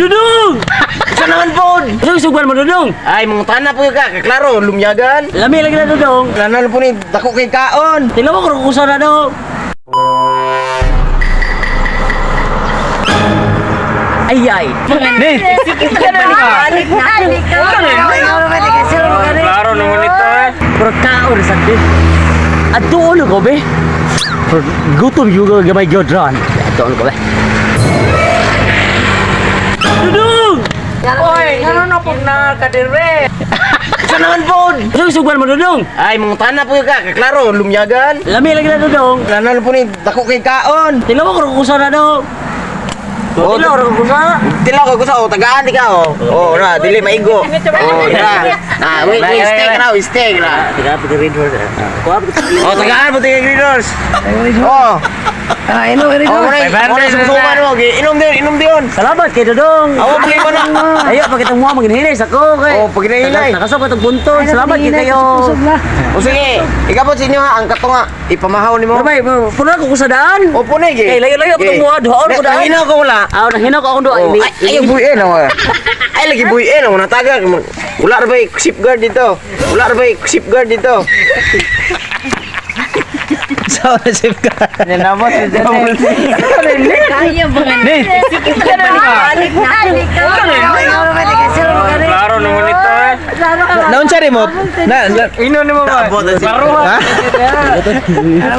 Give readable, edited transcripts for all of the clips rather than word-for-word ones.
Dudong! Sa naman po. Ano sugan mo, Dudong? Ay, mga tanah po ka. Kaklaro, lumyagan. Lami lagi na, Dudong. Nanalo po ni dako kay kaon. Tingnan mo kung kusa na, Dudong. Ay, ay. Nih, sikit ka na. Klaro naman ito eh. Pero kaon sa din. At doon ko, be. Pero gutom juga gamay godran. Doon ko, be. Dudong! Oy, ano na po na kadire? Sa naman po. Ano sugan mo, Dudong? Ay, mga tanah po ka. Kaklaro, lumyagan. Lami lagi na, Dudong. Nanalo po ni dako kay kaon. Tingnan mo kung kusa na, Dudong. Oh, Tingnan mo kung kusa. Tilaw ko sa tagaan di ka oh. Oh, na dili maigo. Oh, na. Ah, wait, stay na. Tingnan mo rin horse. Oh, tagaan mo tingin greeters. Oh. Ah, ino, ino. Oh, mo susuman mo. Inom din. Salamat kay Dudong. Awo pagay mo na. Ayo, pag itong mga maghinay sa ko kay. Oh, pag hinay. Nakasok itong bunton. Salamat kay kayo. O sige, ikaw po sa inyo ha, ang kato nga, ipamahaw ni mo. May puno ko sa daan. Opo na, Kay layo-layo ko itong mga doon ko daan. Nahinaw ko wala. Ah, nahinaw ko akong doon. Ay, buuin ako. Ay, lagi buuin ako, nataga. Wala na ba yung safeguard dito? Sa safeguard. Nanamot si Janel. Kaya ba nga? Nih, Balik na. Klaro naman ito eh. naon siya remote? Ino ni mo ba? Klaro ha?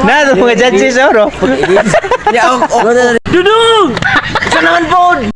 Na, ito mga judges, oh, no? Dudong! Sa naman po.